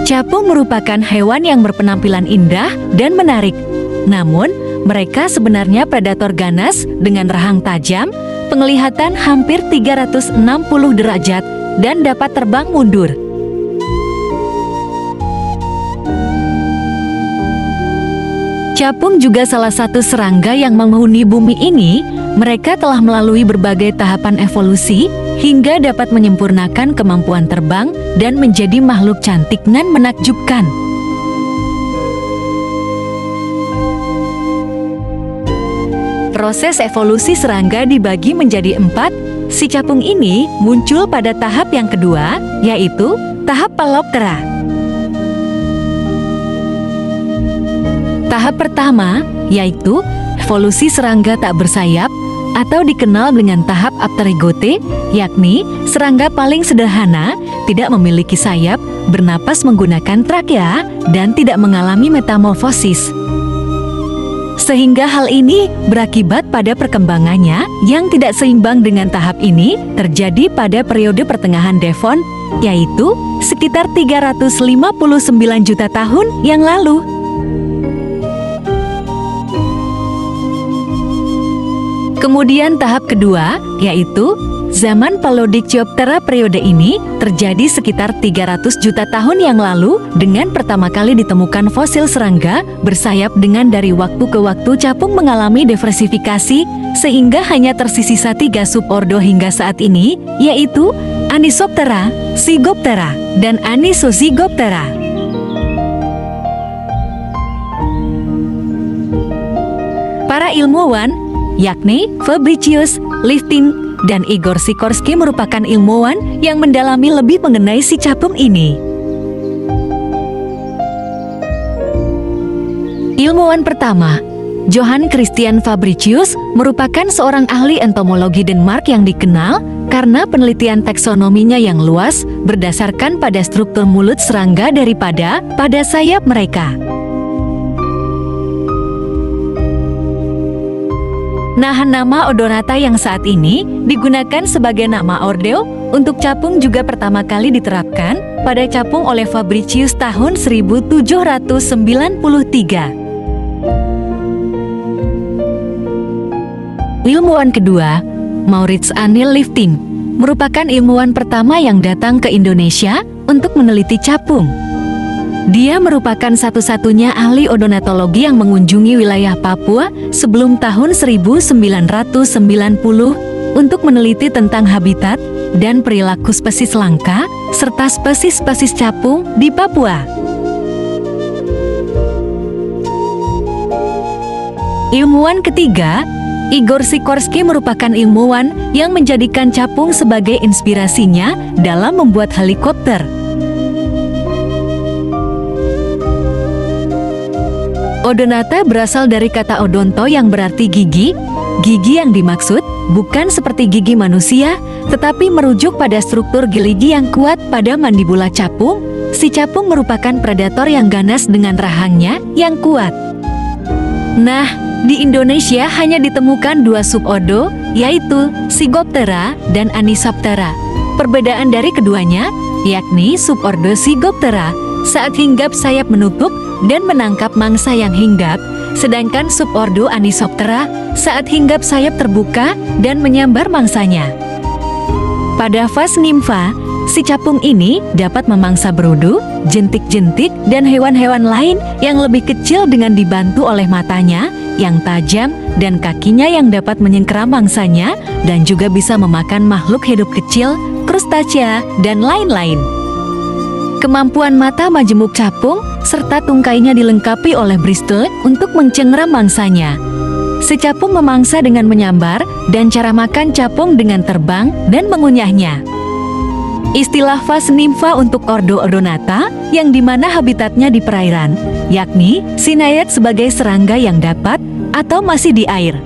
Capung merupakan hewan yang berpenampilan indah dan menarik. Namun, mereka sebenarnya predator ganas dengan rahang tajam, penglihatan hampir 360 derajat, dan dapat terbang mundur. Capung juga salah satu serangga yang menghuni bumi ini. Mereka telah melalui berbagai tahapan evolusi hingga dapat menyempurnakan kemampuan terbang dan menjadi makhluk cantik dan menakjubkan. Proses evolusi serangga dibagi menjadi 4. Si capung ini muncul pada tahap yang kedua, yaitu tahap Paloptera. Tahap pertama, yaitu evolusi serangga tak bersayap atau dikenal dengan tahap Apterygote, yakni serangga paling sederhana, tidak memiliki sayap, bernapas menggunakan trakea, dan tidak mengalami metamorfosis. Sehingga hal ini berakibat pada perkembangannya yang tidak seimbang dengan tahap ini terjadi pada periode pertengahan Devon, yaitu sekitar 359 juta tahun yang lalu. Kemudian tahap kedua, yaitu zaman Paleodyctyoptera. Periode ini terjadi sekitar 300 juta tahun yang lalu dengan pertama kali ditemukan fosil serangga bersayap dengan dari waktu ke waktu capung mengalami diversifikasi sehingga hanya tersisa 3 subordo hingga saat ini, yaitu Anisoptera, Zygoptera, dan Anisozygoptera. Para ilmuwan, yakni Fabricius Liftin dan Igor Sikorsky merupakan ilmuwan yang mendalami lebih mengenai si capung ini. Ilmuwan pertama, Johann Christian Fabricius, merupakan seorang ahli entomologi Denmark yang dikenal karena penelitian taksonominya yang luas berdasarkan pada struktur mulut serangga daripada pada sayap mereka. Nah, nama Odonata yang saat ini digunakan sebagai nama Ordeo untuk capung juga pertama kali diterapkan pada capung oleh Fabricius tahun 1793. Ilmuwan kedua, Maurits Anil Lifting, merupakan ilmuwan pertama yang datang ke Indonesia untuk meneliti capung. Dia merupakan satu-satunya ahli odonatologi yang mengunjungi wilayah Papua sebelum tahun 1990 untuk meneliti tentang habitat dan perilaku spesies langka serta spesies-spesies capung di Papua. Ilmuwan ketiga, Igor Sikorsky, merupakan ilmuwan yang menjadikan capung sebagai inspirasinya dalam membuat helikopter. Odonata berasal dari kata odonto yang berarti gigi. Gigi yang dimaksud bukan seperti gigi manusia, tetapi merujuk pada struktur giligi yang kuat pada mandibula capung. Si capung merupakan predator yang ganas dengan rahangnya yang kuat. Nah, di Indonesia hanya ditemukan 2 subordo, yaitu Zygoptera dan Anisoptera. Perbedaan dari keduanya, yakni subordo Zygoptera saat hinggap sayap menutup dan menangkap mangsa yang hinggap, sedangkan subordo Anisoptera saat hinggap sayap terbuka dan menyambar mangsanya. Pada fase nimfa, si capung ini dapat memangsa berudu, jentik-jentik, dan hewan-hewan lain yang lebih kecil dengan dibantu oleh matanya yang tajam dan kakinya yang dapat menyengkeram mangsanya, dan juga bisa memakan makhluk hidup kecil, krustacea, dan lain-lain. Kemampuan mata majemuk capung serta tungkainya dilengkapi oleh bristle untuk mencengkeram mangsanya. Si capung memangsa dengan menyambar dan cara makan capung dengan terbang dan mengunyahnya. Istilah fase nimfa untuk ordo Odonata yang dimana habitatnya di perairan, yakni Synaiad sebagai serangga yang dapat atau masih di air.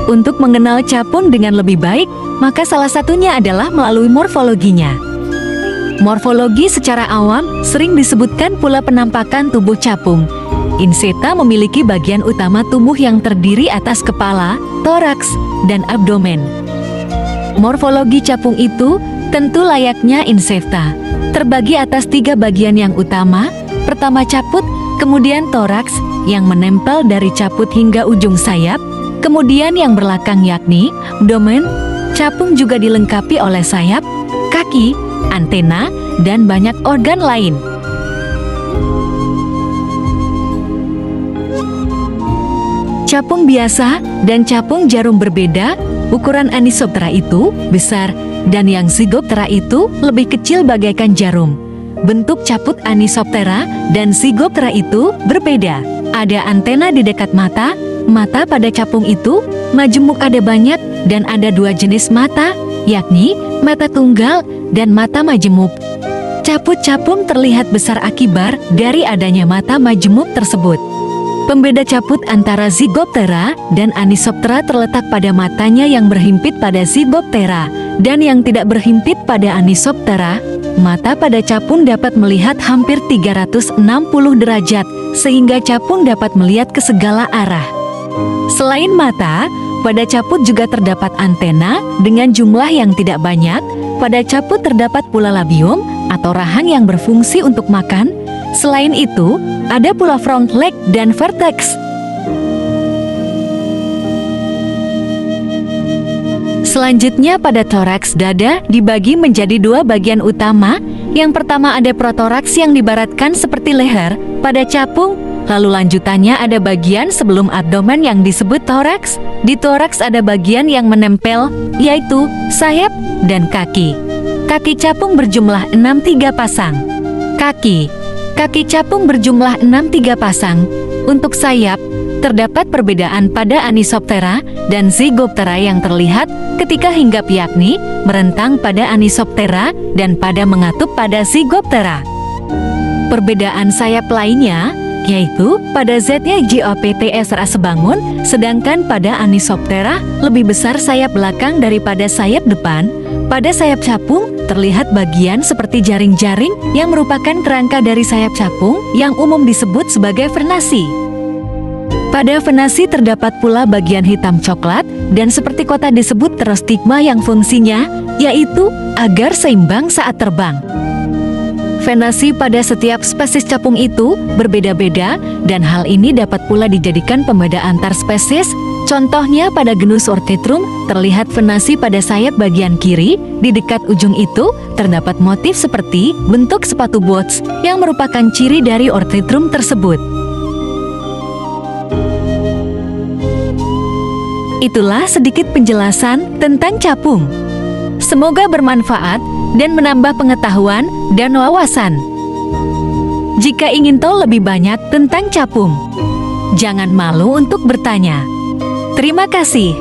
Untuk mengenal capung dengan lebih baik, maka salah satunya adalah melalui morfologinya. Morfologi secara awam sering disebutkan pula penampakan tubuh capung. Inseta memiliki bagian utama tubuh yang terdiri atas kepala, toraks, dan abdomen. Morfologi capung itu tentu layaknya insekta, terbagi atas 3 bagian yang utama. Pertama caput, kemudian toraks yang menempel dari caput hingga ujung sayap, kemudian yang belakang yakni abdomen. Capung juga dilengkapi oleh sayap, kaki, antena, dan banyak organ lain. Capung biasa dan capung jarum berbeda. Ukuran Anisoptera itu besar dan yang Zygoptera itu lebih kecil bagaikan jarum. Bentuk caput Anisoptera dan Zygoptera itu berbeda. Ada antena di dekat mata. Mata pada capung itu majemuk ada banyak dan ada 2 jenis mata, yakni mata tunggal dan mata majemuk. Caput capung terlihat besar akibat dari adanya mata majemuk tersebut. Pembeda caput antara Zygoptera dan Anisoptera terletak pada matanya yang berhimpit pada Zygoptera dan yang tidak berhimpit pada Anisoptera. Mata pada capung dapat melihat hampir 360 derajat, sehingga capung dapat melihat ke segala arah. Selain mata, pada caput juga terdapat antena dengan jumlah yang tidak banyak. Pada caput terdapat pula labium atau rahang yang berfungsi untuk makan. Selain itu, ada pula front leg dan vertex. Selanjutnya pada toraks, dada dibagi menjadi 2 bagian utama. Yang pertama ada protoraks yang dibaratkan seperti leher pada capung. Lalu lanjutannya ada bagian sebelum abdomen yang disebut toraks. Di toraks ada bagian yang menempel, yaitu sayap dan kaki. Kaki capung berjumlah 63 pasang. Kaki capung berjumlah 63 pasang. Untuk sayap, terdapat perbedaan pada Anisoptera dan Zygoptera yang terlihat ketika hinggap, yakni merentang pada Anisoptera dan pada mengatup pada Zygoptera. Perbedaan sayap lainnya yaitu pada Z-nya GOPTSRA sebangun, sedangkan pada Anisoptera lebih besar sayap belakang daripada sayap depan. Pada sayap capung terlihat bagian seperti jaring-jaring yang merupakan kerangka dari sayap capung yang umum disebut sebagai vernasi. Pada vernasi terdapat pula bagian hitam coklat dan seperti kotak disebut pterostigma yang fungsinya yaitu agar seimbang saat terbang. Venasi pada setiap spesies capung itu berbeda-beda dan hal ini dapat pula dijadikan pembeda antar spesies. Contohnya pada genus Orthitrum terlihat venasi pada sayap bagian kiri. Di dekat ujung itu terdapat motif seperti bentuk sepatu boots yang merupakan ciri dari Orthitrum tersebut. Itulah sedikit penjelasan tentang capung. Semoga bermanfaat dan menambah pengetahuan dan wawasan. Jika ingin tahu lebih banyak tentang capung, jangan malu untuk bertanya. Terima kasih.